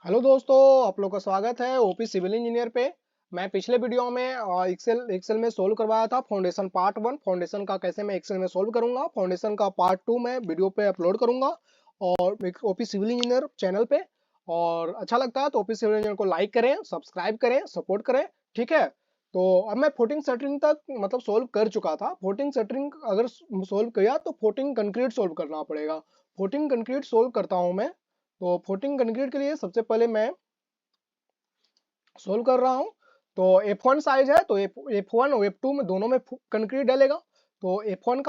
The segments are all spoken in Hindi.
हेलो दोस्तों, आप लोग का स्वागत है ओपी सिविल इंजीनियर पे। मैं पिछले वीडियो में एक्सेल में सोल्व करवाया था फाउंडेशन पार्ट 1। फाउंडेशन का कैसे मैं एक्सेल में सोल्व करूंगा, फाउंडेशन का पार्ट 2 मैं वीडियो पे अपलोड करूंगा और ओपी सिविल इंजीनियर चैनल पे। और अच्छा लगता है तो ओपी सिविल इंजीनियर को लाइक करें, सब्सक्राइब करें, सपोर्ट करें। ठीक है। तो अब मैं फोटिंग शटरिंग तक मतलब सोल्व कर चुका था। फोटिंग शटरिंग अगर सोल्व किया तो फोटिंग कंक्रीट सोल्व करना पड़ेगा। फोटिंग कंक्रीट सोल्व करता हूँ मैं। तो फोटिंग कंक्रीट के लिए सबसे पहले मैं सोल्व कर रहा हूँ। तो F1 साइज है तो F1 और F2 में दोनों में कंक्रीट डालेगा। तो F1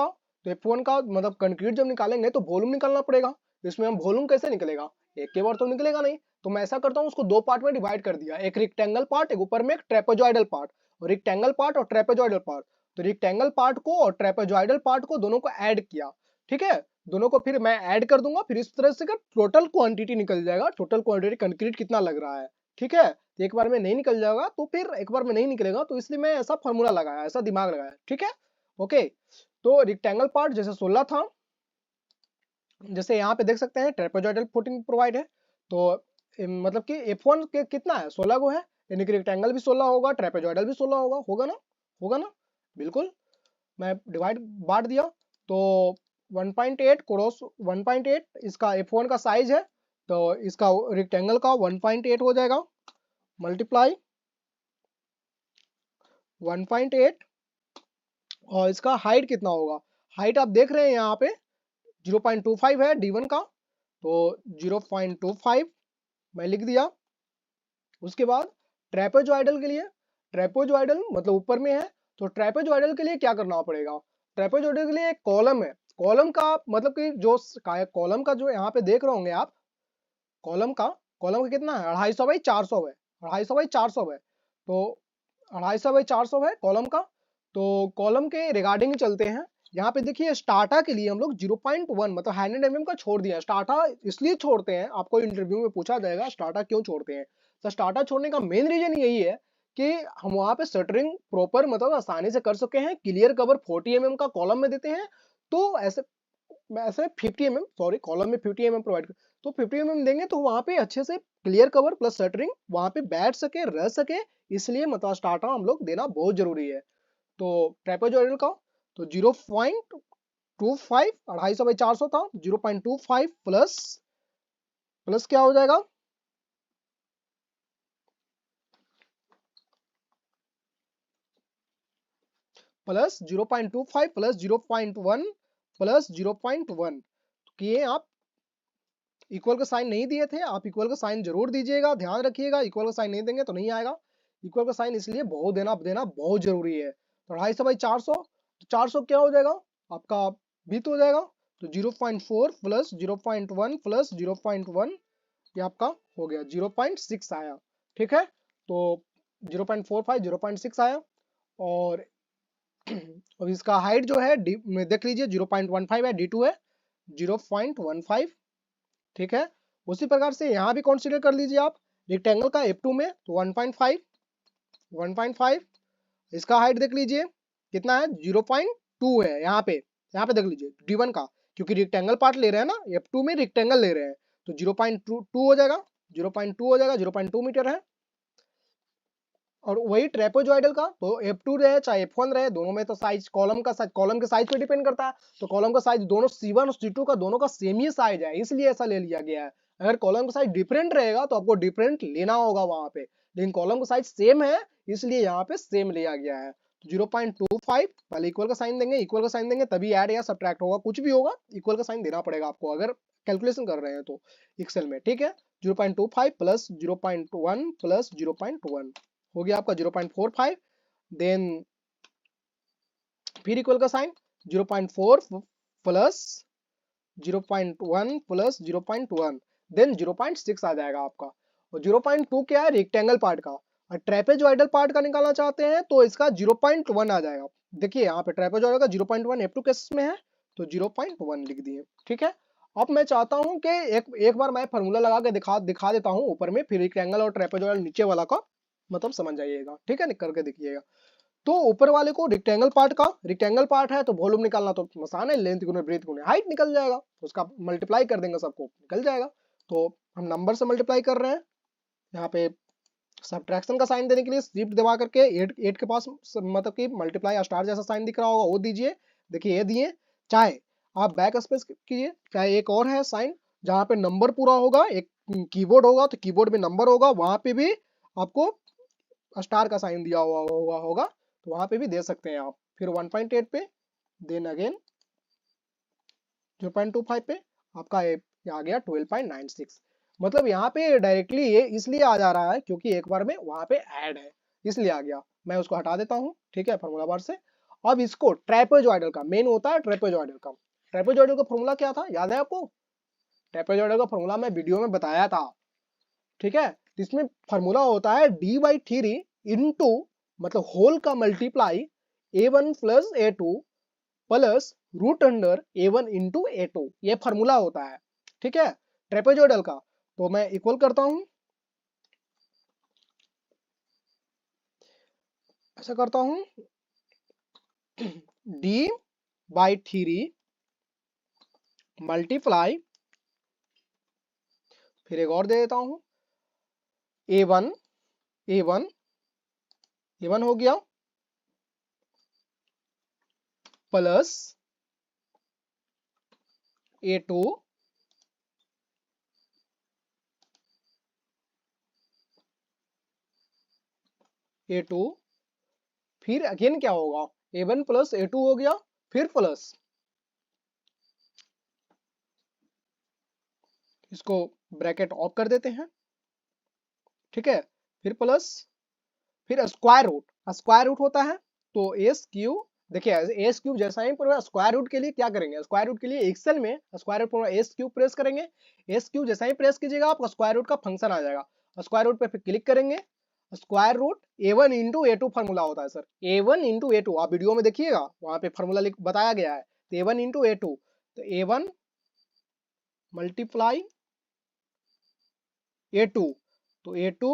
का मतलब कंक्रीट जब निकालेंगे तो वॉल्यूम निकालना पड़ेगा। इसमें हम वॉल्यूम कैसे निकलेगा, एक के बार तो निकलेगा नहीं। तो मैं ऐसा करता हूँ, उसको दो पार्ट में डिवाइड कर दिया, एक रेक्टेंगल पार्ट, एक ऊपर में एक ट्रेपेजॉइडल पार्ट। और रेक्टेंगल पार्ट और ट्रेपेजॉइडल पार्ट, तो रेक्टेंगल पार्ट को और ट्रेपेजॉइडल पार्ट को दोनों को ऐड किया। ठीक है। दोनों को फिर मैं ऐड कर दूंगा, फिर इस तरह से टोटल क्वांटिटी निकल जाएगा, टोटल क्वांटिटी कंक्रीट कितना लग रहा है। ठीक है। एक बार में नहीं निकल जाएगा तो फिर एक बार में नहीं निकलेगा, तो इसलिए मैं ऐसा फॉर्मूला लगाया, ऐसा दिमाग लगाया। ठीक है। ओके। तो रेक्टेंगल पार्ट जैसे 16 था, जैसे यहाँ पे देख सकते हैं ट्रेपेजॉइडल फुटिंग प्रोवाइड है। तो मतलब कि F1 के कितना है, 16 को है, यानी कि रेक्टेंगल भी 16 होगा, ट्रेपेजॉइडल भी 16 होगा। होगा ना, होगा ना, बिल्कुल। मैं डिवाइड बांट दिया। तो 1.8 क्रॉस 1.8 इसका F1 का साइज है। तो इसका रेक्टेंगल का 1.8 हो जाएगा, मल्टीप्लाई 1.8। और इसका हाइट कितना होगा, हाइट आप देख रहे हैं यहाँ पे 0.25 है D1 का। तो 0.25 मैं लिख दिया। उसके बाद ट्रेपेजॉइडल के लिए, ट्रेपेजॉइडल मतलब ऊपर में है, तो ट्रेपेजॉइडल के लिए क्या करना पड़ेगा। ट्रेपेजॉइडल के लिए एक कॉलम है, कॉलम का मतलब कि जो कॉलम का जो यहाँ पे देख रहे होंगे आप, कॉलम का कितना है, 250 बाई 400 है, 250 बाई 400 है। तो 250 बाई 400 है कॉलम का। तो कॉलम के रिगार्डिंग चलते हैं। यहाँ पे देखिए स्टार्टा के लिए हम लोग 0.1 मतलब 100 mm का छोड़ दिया। स्टार्टा इसलिए छोड़ते हैं, आपको इंटरव्यू में पूछा जाएगा स्टार्टा क्यों छोड़ते हैं। तो स्टार्टा छोड़ने का मेन रीजन यही है कि हम वहां पे शटरिंग प्रॉपर मतलब आसानी से कर सके हैं। क्लियर कवर 40 mm का कॉलम में देते हैं, तो ऐसे ऐसे 50 mm, सॉरी कॉलम में 50 mm प्रोवाइड कर, तो 50 mm देंगे तो वहां पे अच्छे से क्लियर कवर प्लस शटरिंग वहां पे बैठ सके, रह सके। इसलिए मतलब स्टार्टा हम लोग देना बहुत जरूरी है। तो ट्रेपेजॉइडल का तो 0.25, 250 बाई 400 था, 0.25 प्लस प्लस क्या हो जाएगा, प्लस 0.25 प्लस 0.1 प्लस 0.1 किए आप। इक्वल का साइन नहीं दिए थे, आप इक्वल का साइन जरूर दीजिएगा, ध्यान रखिएगा। इक्वल का साइन नहीं देंगे तो नहीं आएगा। इक्वल का साइन इसलिए बहुत देना देना बहुत जरूरी है। तो 250 बाई 400, तो 400 क्या हो जाएगा आपका, भी तो हो जाएगा। तो 0.4 प्लस 0.1 प्लस 0.1, ये आपका हो गया 0.6 आया। ठीक है। तो 0.45 0.6 आया। और अब इसका हाइट जो है डी में देख लीजिए 0.15 है, D2 है 0.15। ठीक है। उसी प्रकार से यहाँ भी कंसीडर कर लीजिए आप रेक्टेंगल का F2 में, तो 1.5 इसका हाइट देख लीजिए कितना है, 0.2 है। यहाँ पे देख लीजिए D1 का, क्योंकि रेक्टेंगल पार्ट ले रहे हैं ना, F2 में रेक्टेंगल ले रहे हैं, तो 0.2 हो जाएगा, 0.2 हो जाएगा, 0.2 मीटर है। और वही ट्रेपेजॉइडल का, तो F2 रहे चाहे F1 रहे, दोनों में तो साइज कॉलम का साइज कॉलम के साइज पे डिपेंड करता है। तो कॉलम का साइज दोनों C1 और C2 का दोनों का सेम ही साइज है, इसलिए ऐसा ले लिया गया है। अगर कॉलम का साइज डिफरेंट रहेगा तो आपको डिफरेंट लेना होगा वहां पे, लेकिन कॉलम का साइज सेम है इसलिए यहाँ पे सेम लिया गया है। तो 0.25 पहले इक्वल का साइन देंगे, इक्वल का साइन देंगे तभी ऐड या सब्ट्रैक्ट होगा, कुछ भी होगा इक्वल का साइन देना पड़ेगा आपको अगर कैलकुलेशन कर रहे हैं तो एक्सेल में। ठीक है। 0.25 प्लस 0.1 प्लस 0.1 हो गया आपका 0.45। देन फिर इक्वल का साइन 0.4 प्लस 0.1 प्लस 0.1, देन 0.6 आ जाएगा आपका। और 0.2 क्या है, रेक्टेंगल पार्ट का। और ट्रेपेजॉइडल पार्ट का निकालना चाहते हैं तो इसका 0.1 आ जाएगा। देखिए यहाँ पे ट्रेपेजॉइडल का 0.1 F2 केस में है, तो 0.1 लिख दिए। ठीक है। अब मैं चाहता हूं कि एक बार मैं फार्मूला लगा के दिखा देता हूं ऊपर में, फिर रेक्टेंगल और ट्रेपेजॉइडल नीचे वाला का मतलब समझ जाइएगा। ठीक है, करके देखिएगा। तो ऊपर वाले को रेक्टेंगल पार्ट है तो वॉल्यूम निकालना तो आसान है, लेंथ गुने ब्रेथ गुने हाइट निकल जाएगा, तो उसका मल्टीप्लाई कर देंगे सबको निकल जाएगा। तो हम नंबर से मल्टीप्लाई कर रहे हैं, यहाँ पे सब्ट्रैक्शन का साइन देने के लिए शिफ्ट दबा करके 8 के पास मतलब कि मल्टीप्लाई स्टार जैसा साइन दिख रहा होगा वो दीजिए। देखिए ये दिए, चाहे आप बैक स्पेस कीजिए, चाहे एक और है साइन जहाँ पे नंबर पूरा होगा, एक कीबोर्ड होगा तो कीबोर्ड में नंबर होगा, वहां पे भी आपको स्टार का साइन दिया हुआ होगा तो वहां पे भी दे सकते हैं आप। फिर 1.8 पे, देन अगेन 0.25 पे आपका ये आ गया 12.96। मतलब यहाँ पे डायरेक्टली ये इसलिए आ जा रहा है क्योंकि एक बार में वहां पे ऐड है, इसलिए आ गया। मैं उसको हटा देता हूँ, ठीक है, फॉर्मूला बार से। अब इसको ट्रेपेजॉइडल का मेन होता है, ट्रेपेजॉइडल का। ट्रेपेजॉइडल का फॉर्मूला क्या था, याद है आपको? ट्रेपेजॉइडल का फॉर्मूला मैं वीडियो में बताया था, ठीक है। इसमें फॉर्मूला होता है d/3 इंटू मतलब होल का multiply a1 plus a2 plus root under a1 into a2, ये फॉर्मूला होता है, ठीक है, ट्रेपेजॉइडल का। तो मैं इक्वल करता हूं, ऐसा करता हूं d/3 मल्टीप्लाई, फिर एक और दे देता हूं a1 a1 a1 हो गया प्लस a2 a2, फिर अगेन क्या होगा, a1 प्लस a2 हो गया, फिर प्लस इसको ब्रैकेट ऑफ कर देते हैं, ठीक है, फिर प्लस, फिर स्क्वायर रूट होता है तो एस क्यूब। देखिए एस क्यूब जैसा ही पर स्क्वायर रूट के लिए क्या करेंगे, स्क्वायर रूट के लिए एक्सेल में square root S cube press करेंगे। एस क्यूब जैसा ही प्रेस कीजिएगा आपका स्क्वायर रूट का फंक्शन आ जाएगा। स्क्वायर रूट पे फिर क्लिक करेंगे, square root a1 into a2 formula होता है सर, a1 इंटू a2 आप वीडियो में देखिएगा वहां पे फॉर्मूला बताया गया है, तो a1 इंटू a2, तो a1 मल्टीप्लाई a2, तो a2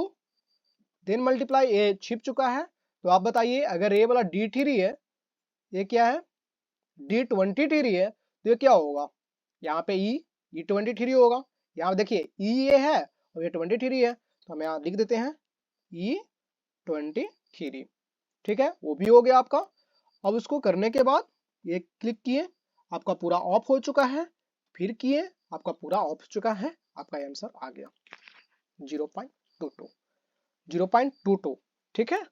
देन मल्टीप्लाई ए छिप चुका है। तो आप बताइए अगर ए वाला d3 है, ये क्या है d23 है, तो ये क्या होगा, यहाँ पे e23 होगा। यहाँ देखिए ई ये है और ये 23 है, तो हम यहाँ लिख देते हैं e23, ठीक है, वो भी हो गया आपका। अब उसको करने के बाद ये क्लिक किए, आपका पूरा ऑफ हो चुका है, फिर किए आपका पूरा ऑफ हो चुका है, आपका आंसर आ गया 0.22, 0.22, ठीक है।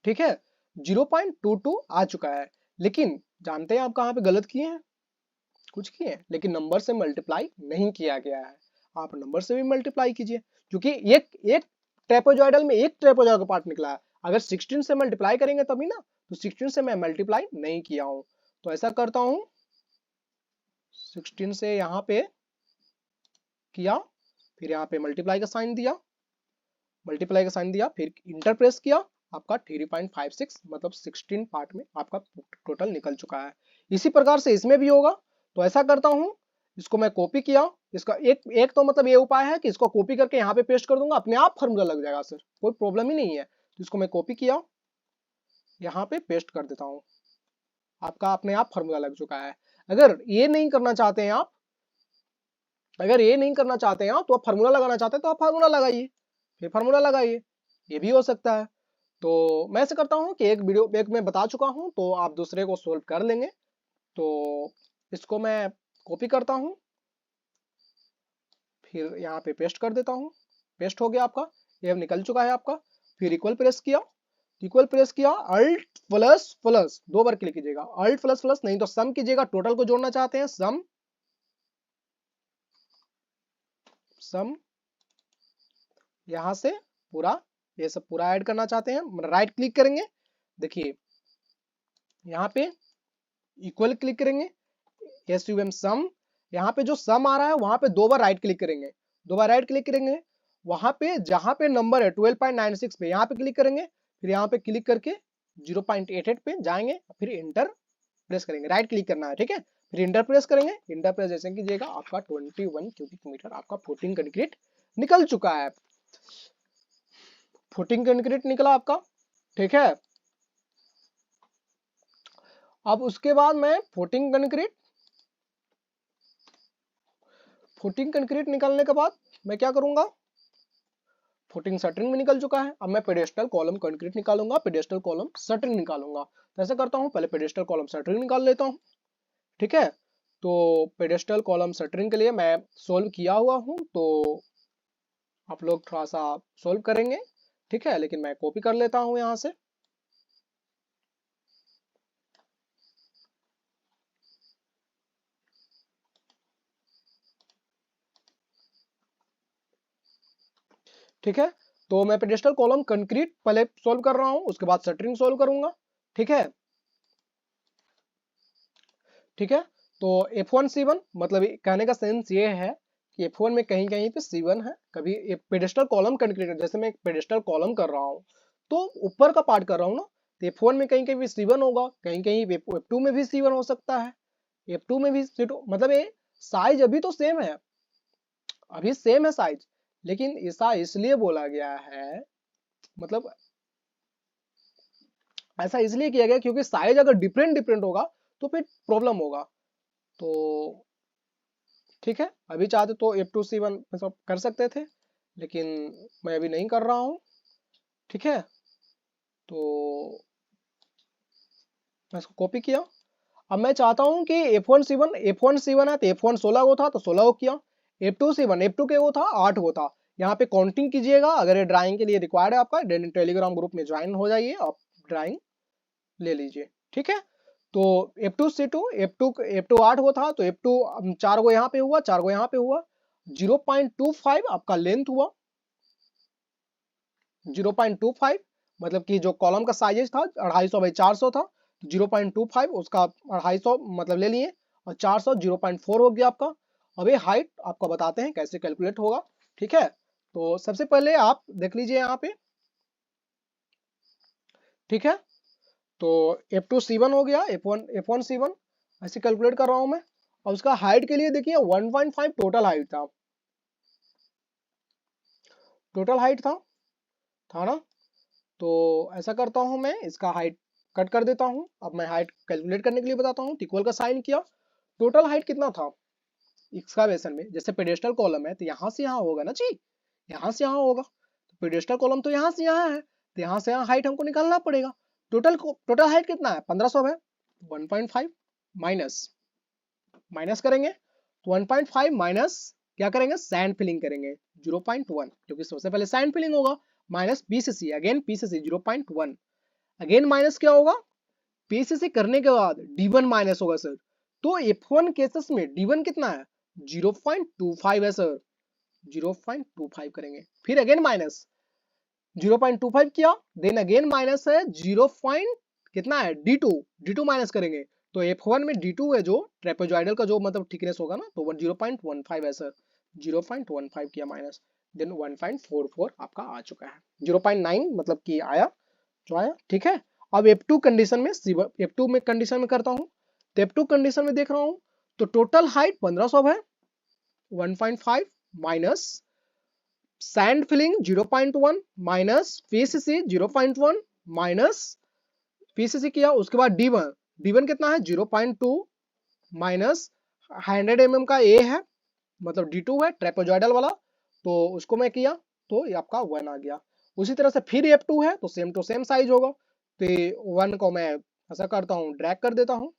ठीक है, 0.22 आ चुका है। लेकिन जानते हैं आप कहाँ पे गलत किए हैं, कुछ किए हैं लेकिन नंबर से मल्टीप्लाई नहीं किया गया है। आप नंबर से भी मल्टीप्लाई कीजिए, क्योंकि एक एक ट्रेपेजॉइडल में एक ट्रेपेजॉइडल का पार्ट निकला है। अगर 16 से मल्टीप्लाई करेंगे तभी ना, तो 16 से मैं मल्टीप्लाई नहीं किया हूं, तो ऐसा करता हूं 16 से यहाँ पे किया, फिर यहाँ पे मल्टीप्लाई का साइन दिया, फिर इंटर प्रेस किया, आपका 3.56 मतलब 16 पार्ट में आपका टोटल निकल चुका है। इसी प्रकार से इसमें भी होगा। तो ऐसा करता हूं, इसको मैं कॉपी किया, इसका एक तो मतलब ये उपाय है कि इसको कॉपी करके यहाँ पे पेस्ट कर दूंगा, अपने आप फॉर्मूला लग जाएगा सर, कोई प्रॉब्लम ही नहीं है। तो इसको मैं कॉपी किया, यहाँ पे पेस्ट कर देता हूँ, आपका अपने आप फॉर्मूला लग चुका है। अगर ये नहीं करना चाहते हैं आप, तो आप फार्मूला लगाना चाहते हैं तो आप फार्मूला लगाइए, फिर फार्मूला लगाइए, ये भी हो सकता है। तो मैं ऐसे करता हूँ कि एक मैं बता चुका हूँ तो आप दूसरे को सोल्व कर लेंगे। तो इसको मैं कॉपी करता हूँ, फिर यहाँ पे पेस्ट कर देता हूँ, पेस्ट हो गया आपका, ये निकल चुका है आपका। फिर इक्वल प्रेस किया, अल्ट प्लस प्लस 2 बार क्लिक कीजिएगा, अल्ट प्लस प्लस नहीं तो सम कीजिएगा, टोटल को जोड़ना चाहते हैं सम यहाँ से पूरा ये सब पूरा ऐड करना चाहते हैं, राइट क्लिक करेंगे, देखिए यहाँ पे इक्वल क्लिक करेंगे, सम, यहाँ पे जो सम आ रहा है वहां पे 2 बार राइट क्लिक करेंगे, वहां पे जहां पे नंबर है 12.96 पे यहाँ पे क्लिक करेंगे, फिर यहाँ पे क्लिक करके 0.88 पे जाएंगे, फिर इंटर प्रेस करेंगे, राइट क्लिक करना है, ठीक है, फिर इंटर प्रेस करेंगे, इंटर प्रेस जैसे कीजिएगा आपका 21 क्यूबिक मीटर आपका फुटिंग कंक्रीट निकल चुका है, फुटिंग कंक्रीट निकला आपका, ठीक है। अब उसके बाद मैं फुटिंग कंक्रीट फुटिंग कंक्रीट निकालने के बाद मैं क्या करूंगा, फुटिंग शटरिंग भी निकल चुका है। अब मैं पेडेस्टल कॉलम कंक्रीट निकालूंगा, पेडेस्टल कॉलम शटरिंग निकालूंगा। तो ऐसा करता हूँ, पहले पेडेस्टल कॉलम शटरिंग निकाल लेता हूँ। ठीक है, तो पेडेस्टल कॉलम शटरिंग के लिए मैं सोल्व किया हुआ हूँ, तो आप लोग थोड़ा सा सोल्व करेंगे। ठीक है, लेकिन मैं कॉपी कर लेता हूँ यहाँ से। ठीक है, तो मैं पेडेस्टल कॉलम कंक्रीट पहले सोल्व कर रहा हूँ, उसके बाद शटरिंग सोल्व करूंगा। ठीक है, ठीक है, तो F1C1 मतलब कहने का सेंस ये है कि F1 में कहीं कहीं पे C1 है। कभी पेडेस्टल कॉलम कंक्रीट, जैसे मैं पेडेस्टल कॉलम कर रहा हूँ तो ऊपर का पार्ट कर रहा हूँ ना, तो F1 में कहीं कहीं भी C1 होगा, कहीं कहीं F2 में भी C1 हो सकता है, F2 में भी C2, मतलब ये साइज अभी तो सेम है, अभी सेम है साइज, लेकिन ऐसा इसलिए बोला गया है, मतलब ऐसा इसलिए किया गया क्योंकि साइज अगर डिफरेंट डिफरेंट होगा तो फिर प्रॉब्लम होगा। तो ठीक है, अभी चाहते तो F2C1 सब कर सकते थे, लेकिन मैं अभी नहीं कर रहा हूँ। ठीक है, तो मैं इसको कॉपी किया। अब मैं चाहता हूँ कि F1C1 है तो F1 16 को था तो 16 को किया, F2C1 F2 के वो था 8 को था। यहाँ पे काउंटिंग कीजिएगा, अगर ये ड्राइंग के लिए रिक्वायर्ड है आपका टेलीग्राम ग्रुप में ज्वाइन हो जाइए, आप ड्राइंग ले लीजिए। ठीक है, तो F2C2 F2 8 को था तो F2 4 को यहाँ पे हुआ, 4 को यहाँ पे हुआ, 0.25 आपका लेंथ हुआ, 0.25, मतलब कि जो कॉलम का साइज था 250 बाई 400 था, 0.25 उसका 250 मतलब ले लिए, और 400 0.4 हो गया आपका। अब ये हाइट आपको बताते हैं कैसे कैलकुलेट होगा। ठीक है, तो सबसे पहले आप देख लीजिए यहाँ पे। ठीक है, तो F2C1 हो गया, F1C1 ऐसे कैलकुलेट कर रहा हूं मैं। और उसका हाइट के लिए देखिए 1.5 टोटल हाइट था, टोटल हाइट था ना। तो ऐसा करता हूं मैं, इसका हाइट कट कर देता हूं। अब मैं हाइट कैलकुलेट करने के लिए बताता हूं, इक्वल का साइन किया, टोटल हाइट कितना था एक्सकावेशन में, जैसे पेडेस्टल कॉलम है तो यहां से यहां होगा ना जी, यहां से यहां होगा, तो पेडेस्टल कॉलम तो यहां से यहां है, तो यहां से यहां हाइट हमको निकालना पड़ेगा। टोटल हाइट कितना है 1500 है, 1.5 माइनस माइनस करेंगे, तो 1.5 माइनस क्या करेंगे, सैंड फिलिंग करेंगे 0.1, क्योंकि सबसे पहले सैंड फिलिंग होगा, minus PCC, again PCC 0.1, again minus क्या होगा, पीसीसी करने के बाद D1 माइनस होगा सर। तो F1 केसेस में D1 कितना है 0.25 है सर, 0.25 करेंगे, फिर अगेन माइनस 0.25 किया, देन अगेन माइनस है 0. कितना है D2 माइनस करेंगे, तो F1 में D2 है जो ट्रेपेजॉइडल का जो मतलब थिकनेस होगा ना, तो 0.15 है सर, 0.15 किया माइनस, देन 1.44 आपका आ चुका है, 0.9 मतलब कि आया जो आया। ठीक है, अब F2 कंडीशन में F2 में कंडीशन में करता हूँ, तो F2 कंडीशन में देख रहा हूँ, तो टोटल हाइट 1500 है, 1.5 minus sand filling 0.1 minus PCC 0.1 minus PCC किया, उसके बाद D1 कितना है 0.2 माइनस 100 mm का A है, मतलब D2 है ट्रेपेजॉइडल वाला, तो उसको मैं किया तो ये आपका 1 आ गया। उसी तरह से फिर F2 है तो सेम टू सेम साइज होगा, तो 1 को मैं ऐसा करता हूँ ड्रैग कर देता हूँ।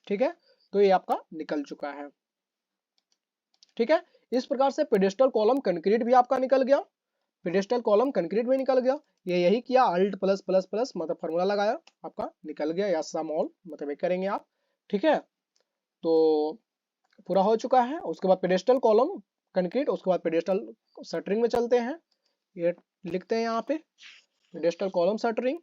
ठीक है, तो ये आपका निकल चुका है। ठीक है, इस प्रकार से पेडेस्टल कॉलम कंक्रीट भी आपका निकल गया, पेडेस्टल कॉलम कंक्रीट में निकल गया। ये यही किया, अल्ट प्लस प्लस प्लस मतलब फार्मूला लगाया, आपका निकल गया, या सम ऑल मतलब एक करेंगे आप। ठीक है, तो पूरा हो चुका है। उसके बाद पेडेस्टल कॉलम कंक्रीट, उसके बाद पेडेस्टल शटरिंग में चलते हैं, ये लिखते हैं यहाँ पे pedestal column shuttering.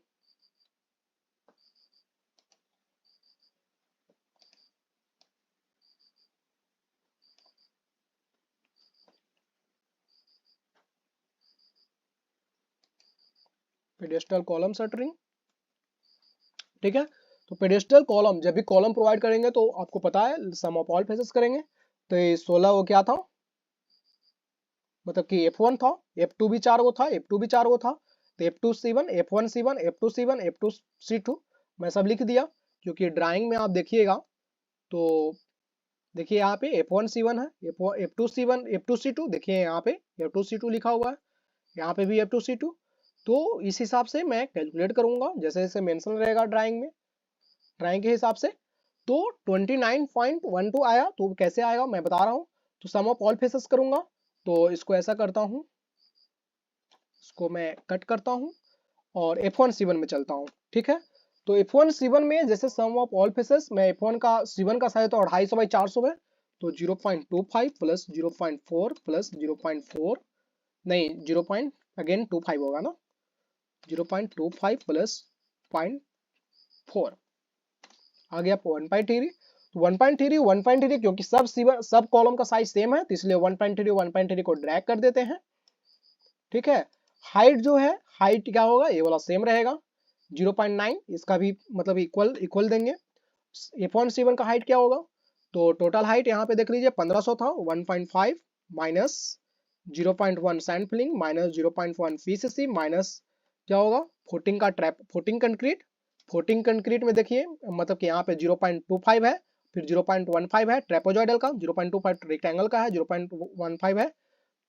Pedestal column shuttering. ठीक है, तो पेडेस्टल कॉलम जब भी कॉलम प्रोवाइड करेंगे तो आपको पता है सम ऑफ ऑल फेसेस करेंगे, तो ये 16 वो क्या था, मतलब कि F1 था, F2 भी 4 को था, F2 भी 4 को था, तो F2C1 F1C1 F2C1 F2C2 मैं सब लिख दिया, क्योंकि ड्राइंग में आप देखिएगा तो देखिए यहाँ पे F1C1 है, F2C1, F2C2, देखिए यहाँ पे F2C2 लिखा हुआ है, यहाँ पे भी F2C2। तो इस हिसाब से मैं कैलकुलेट करूंगा जैसे जैसे मेंशन रहेगा ड्राइंग में, ड्राइंग के हिसाब से। तो 29.12 आया, तो कैसे आएगा मैं बता रहा हूँ। तो सम ऑफ ऑल फेसेस करूंगा, तो इसको ऐसा करता हूँ, इसको मैं कट करता हूँ और F1C1 में चलता हूँ, ठीक है। तो F1C1 में जैसे सम ऑफ ऑल फेसेस, मैं F1 का C1 का साइज तो 250/400 है, तो 0.25 प्लस 0.4 प्लस 0.4, नहीं 0. अगेन 25 होगा ना, 0.25 प्लस 0.4 आ गया 1.3। तो 1.3 क्योंकि सब कॉलम का साइज सेम है, तो इसलिए 1.3 को ड्रैग कर देते हैं, ठीक है। हाइट जो है, हाइट क्या होगा, ये वाला सेम रहेगा 0.9, इसका भी मतलब इक्वल इक्वल देंगे। F1C1 का हाइट क्या होगा, तो टोटल हाइट यहाँ पे देख लीजिए 1500 था, 1.5 minus 0.1 sampling minus 0.1 PCC minus क्या होगा, फुटिंग का trap, footing concrete. Footing concrete में देखिए मतलब कि यहाँ पे 0.25 है, फिर 0.15 है ट्रेपोजॉइडल का, 0.25 रेक्टेंगल का है, 0.15 है,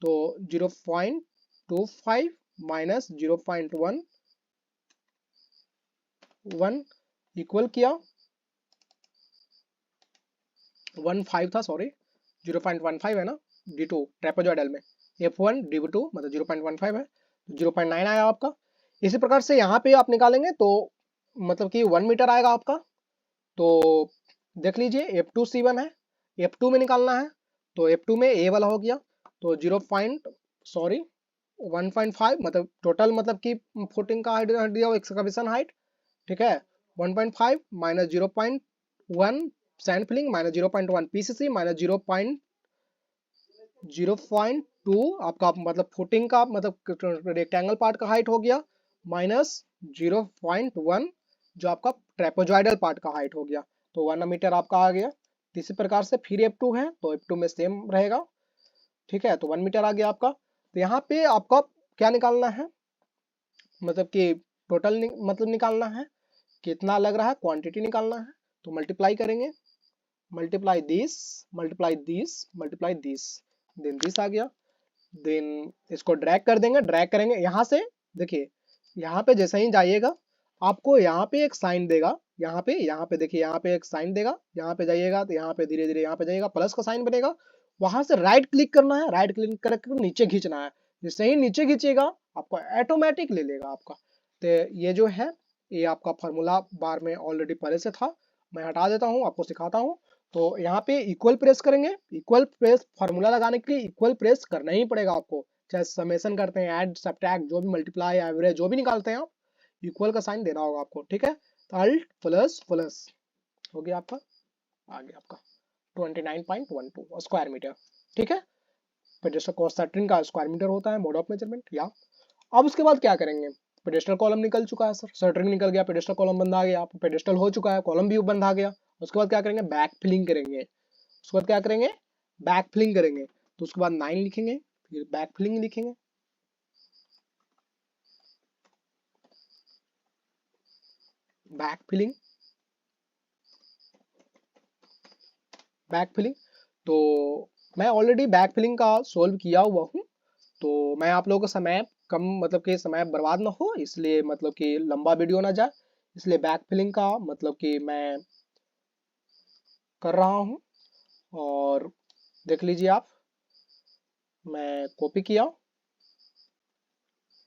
तो 0.25 माइनस 0.11 इक्वल किया 15 था, सॉरी 0.15 है ना, D2 ट्रेपेजॉइडल में, F1 D2 मतलब 0.15 है, 0.9 आया आपका। इसी प्रकार से यहाँ पे आप निकालेंगे तो मतलब कि 1 मीटर आएगा आपका। तो देख लीजिए F2C1 है, F2 में निकालना है, तो F2 में A वाला हो गया, तो 1.5 मतलब टोटल मतलब कि फुटिंग का हाइट दिया, एक्सकवेशन हाइट, ठीक है। 1.5 minus 0.1 sampling minus 0.1 PCC minus 0.2 आपका मतलब फुटिंग का मतलब रेक्टेंगल पार्ट का हाइट हो गया, माइनस 0.1 जो आपका ट्रेपेजॉइडल पार्ट का हाइट हो गया, तो 1 मीटर आपका आ गया। इसी प्रकार से फिर F2 है, तो F2 में सेम रहेगा, ठीक है, तो 1 मीटर आ गया आपका। तो यहाँ पे आपका क्या निकालना है, मतलब कि टोटल मतलब निकालना है, कितना लग रहा है, क्वांटिटी निकालना है। तो मल्टीप्लाई करेंगे, multiply this, multiply this, multiply this, then this आ गया, देन इसको ड्रैग कर देंगे, ड्रैग करेंगे यहाँ से। देखिए यहाँ पे जैसे ही जाइएगा आपको यहाँ पे एक साइन देगा, यहाँ पे देखिए यहाँ पे एक साइन देगा, यहाँ पे जाइएगा तो यहाँ पे धीरे धीरे यहाँ पे जाइएगा प्लस का साइन बनेगा, वहां से राइट क्लिक करना है, राइट क्लिक करके नीचे खींचना है, जैसे ही नीचे खींचेगा आपको ऑटोमेटिक ले लेगा आपका। तो ये जो है ये आपका फार्मूला बार में ऑलरेडी पहले से था, मैं हटा देता हूँ, आपको सिखाता हूँ। तो यहाँ पे इक्वल प्रेस करेंगे, इक्वल प्रेस फार्मूला लगाने के लिए इक्वल प्रेस करना ही पड़ेगा आपको, चाहे समेशन करते हैं, ऐड सब्ट्रैक्ट, जो भी मल्टीप्लाई एवरेज जो भी निकालते हैं आप, इक्वल का साइन देना होगा आपको, ठीक है। तो अल्ट प्लस प्लस हो गया आपका, आ गया आपका 29.12 स्क्वायर मीटर, ठीक है। पेडेस्टल कॉस्ट सेंटरिंग का स्क्वायर मीटर होता है मोड ऑफ मेजरमेंट। या अब उसके बाद क्या करेंगे, पेडेस्टल कॉलम निकल चुका है सर, शटरिंग निकल गया, पेडेस्टल कॉलम बंद आ गया, पेडेस्टल हो चुका है, कॉलम भी बंद आ गया। उसके बाद क्या करेंगे, बैक फिलिंग करेंगे, उसके बाद क्या करेंगे, बैक फिलिंग करेंगे। तो उसके बाद 9 लिखेंगे, फिर बैक फिलिंग लिखेंगे, बैक फिलिंग, बैक फिलिंग। तो मैं ऑलरेडी बैक फिलिंग का सोल्व किया हुआ हूँ, तो मैं आप लोगों का समय कम मतलब कि समय बर्बाद ना हो, इसलिए मतलब कि लंबा वीडियो ना जाए, इसलिए बैक फिलिंग का मतलब कि मैं कर रहा हूँ। और देख लीजिए आप, मैं कॉपी किया,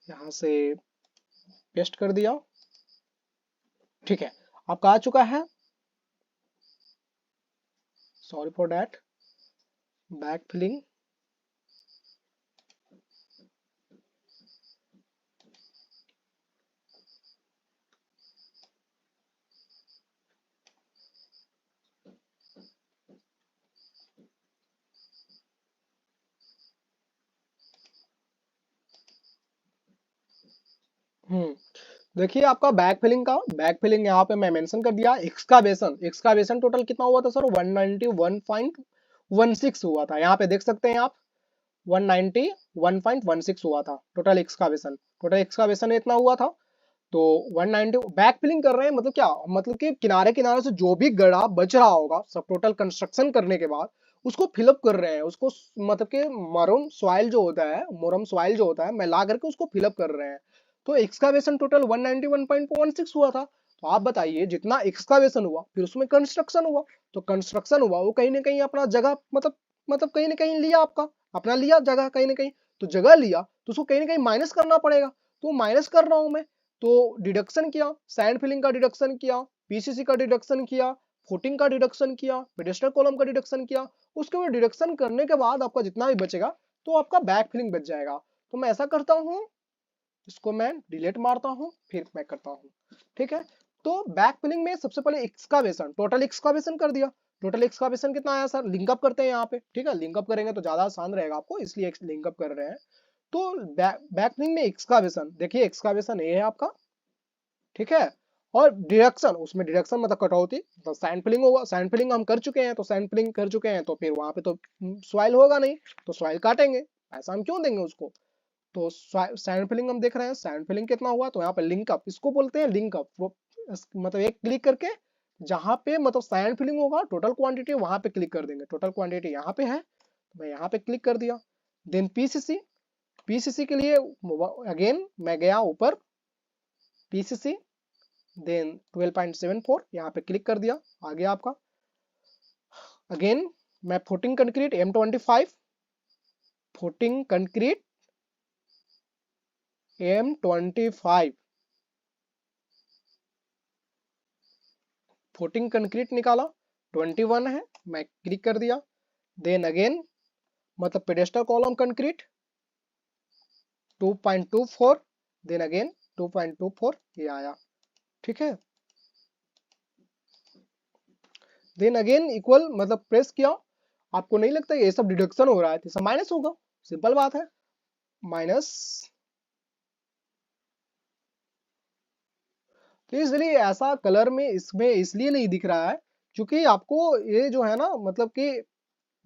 यहाँ से पेस्ट कर दिया, ठीक है, आपका आ चुका है, sorry for that, back filling. देखिए आपका बैक फिलिंग यहाँ पे मैं मेंशन कर दिया। एक्सकावेशन, एक्सकावेशन टोटल कितना हुआ था सर, 191.16 हुआ था, यहाँ पे देख सकते हैं आप 191.16 हुआ था टोटल एक्सकावेशन, टोटल एक्सकावेशन इतना हुआ था। तो 190 बैक फिलिंग कर रहे हैं मतलब क्या, मतलब कि किनारे किनारे से जो भी गड़ा बच रहा होगा सब टोटल कंस्ट्रक्शन करने के बाद उसको फिलअप कर रहे हैं, उसको मतलब कि मरम सॉइल जो होता है, मोरम सॉइल जो होता है मिला करके उसको फिलअप कर रहे हैं। तो एक्सकावेशन टोटल 191.16 हुआ था। तो आप बताइए जितना एक्सकावेशन हुआ फिर उसमें कंस्ट्रक्शन हुआ, तो कंस्ट्रक्शन हुआ वो कहीं ना कहीं अपना जगह मतलब कहीं ना कहीं लिया, आपका अपना लिया जगह कहीं ना कहीं, तो जगह लिया तो उसको कहीं ना कहीं माइनस करना पड़ेगा, तो माइनस कर रहा हूं मैं। तो डिडक्शन किया, सैंड फिलिंग का डिडक्शन किया, पीसीसी का डिडक्शन किया, फुटिंग का डिडक्शन किया, पेडेस्टल कॉलम का डिडक्शन किया। उसके बाद डिडक्शन करने के बाद आपका जितना भी बचेगा तो आपका बैक फिलिंग बच जाएगा। तो मैं ऐसा करता हूं, इसको मैं डिलीट मारता हूं फिर मैं करता हूं, ठीक है। तो बैक फिलिंग में सबसे पहले एक्सकावेशन, टोटल एक्सकावेशन कर दिया। टोटल एक्सकावेशन कितना आया सर, लिंकअप करते हैं यहाँ पे, ठीक है, लिंकअप करेंगे तो ज्यादा आसान रहेगा आपको इसलिए लिंकअप कर रहे हैं। तो बैक फिलिंग में एक्सकावेशन, देखिए एक्सकावेशन ये है आपका, ठीक है। और डिडक्शन, उसमें डिडक्शन मतलब कटौती, तो सैंड फिलिंग होगा, सैंड फिलिंग हम कर चुके हैं, तो सैंड फिलिंग कर चुके हैं तो फिर वहां पे तो सॉइल होगा नहीं, तो सॉइल काटेंगे, ऐसा हम क्यों देंगे उसको। तो सैंड फिलिंग हम देख रहे हैं, सैंड फिलिंग कितना हुआ, तो यहाँ पे लिंकअप, इसको बोलते हैं लिंकअप, मतलब एक क्लिक करके जहां पे मतलब सैंड फिलिंग होगा टोटल क्वांटिटी वहां पे क्लिक कर देंगे, टोटल क्वांटिटी यहाँ पे है तो मैं यहाँ पे क्लिक कर दिया। देन पीसीसी, पीसीसी के लिए अगेन मैं गया ऊपर पीसीसी, देन 12.74 यहाँ पे क्लिक कर दिया, आ गया आपका। अगेन मैं footing concrete M25, footing concrete M25, footing concrete निकाला 21 है, मैं क्लिक कर दिया। देन अगेन मतलब pedestal column concrete 2.24, then again 2.24 ये आया, ठीक है। देन अगेन इक्वल मतलब प्रेस किया, आपको नहीं लगता ये सब डिडक्शन हो रहा है तो सब माइनस होगा, सिंपल बात है, माइनस। तो इसलिए ऐसा कलर में इसमें इसलिए नहीं दिख रहा है क्योंकि आपको ये जो है ना मतलब कि,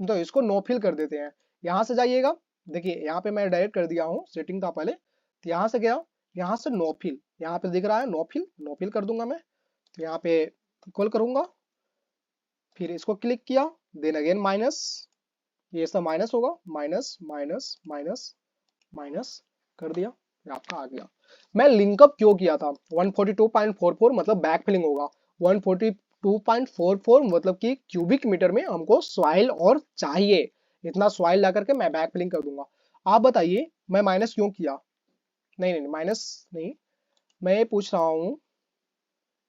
तो इसको नो फिल कर देते हैं। यहाँ से जाइएगा, देखिए यहाँ पे मैं डायरेक्ट कर दिया हूँ, सेटिंग था पहले, तो यहाँ से गया, यहाँ से नो फिल, यहाँ पे दिख रहा है नो फिल, नो फिल कर दूंगा मैं, तो यहाँ पे इक्वल करूंगा, फिर इसको क्लिक किया, देन अगेन माइनस, ये सब माइनस होगा, माइनस माइनस माइनस माइनस कर दिया, फिर आपका आ गया। मैं लिंकअप क्यों किया था, 142.44 मतलब बैक फिलिंग होगा, 142.44 मतलब कि क्यूबिक मीटर में हमको सॉइल और चाहिए, इतना सॉइल ला करके मैं बैक फिलिंग कर दूंगा। आप बताइए मैं माइनस क्यों किया, नहीं नहीं माइनस नहीं, मैं ये पूछ रहा हूं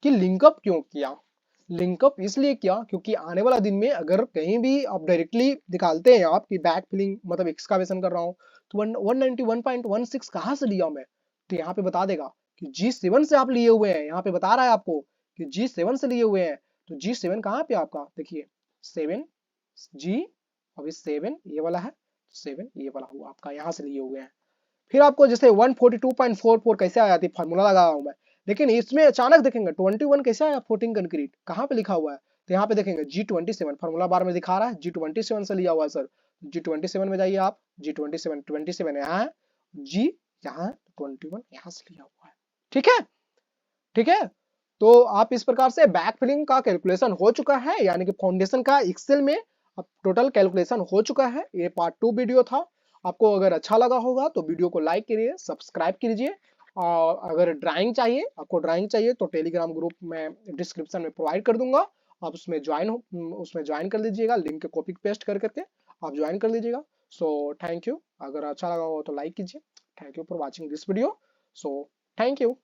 कि लिंकअप क्यों किया। लिंकअप इसलिए किया क्योंकि आने वाला दिन में अगर कहीं भी आप डायरेक्टली निकालते हैं आप कि बैक फिलिंग मतलब एक्सकावेशन कर रहा हूं तो 191.16 कहां से लिया मैं, तो यहाँ पे बता देगा कि G7 से आप लिए हुए हैं, यहाँ पे बता रहा है आपको कि G7 से लिए हुए हैं। तो G7 कहाँ पे आपका देखिए 7 G, अभी 7 ये वाला है, 7 ये वाला हुआ आपका, यहाँ से लिए हुए हैं। फिर आपको जैसे 142.44 कैसे आया थी, फार्मूला लगा रहा हूं मैं, लेकिन इसमें अचानक देखेंगे 21 कैसे आया, फुटिंग कंक्रीट कहाँ पे लिखा हुआ है, तो यहाँ पे देखेंगे G27 फार्मूला बार में दिखा रहा है, G27 से लिया हुआ है सर। G27 में जाइए आप, G27 27 यहाँ है, G यहाँ है, 21 यहाँ से लिया हुआ है, ठीक है, ठीक है। तो आप इस प्रकार से बैक फिलिंग का कैलकुलेशन हो चुका है, यानी कि फाउंडेशन का एक्सेल में अब टोटल कैलकुलेशन हो चुका है। ये पार्ट 2 वीडियो था, आपको अगर अच्छा लगा होगा तो वीडियो को लाइक करिए, सब्सक्राइब कीजिए, और अगर ड्राइंग चाहिए, आपको ड्राइंग चाहिए तो टेलीग्राम ग्रुप में डिस्क्रिप्शन में प्रोवाइड कर दूंगा, आप उसमें ज्वाइन कर लीजिएगा, लिंक कॉपी पेस्ट कर करके आप ज्वाइन कर लीजिएगा। सो थैंक यू, अगर अच्छा लगा हो तो लाइक कीजिए। Thank you for watching this video, so thank you.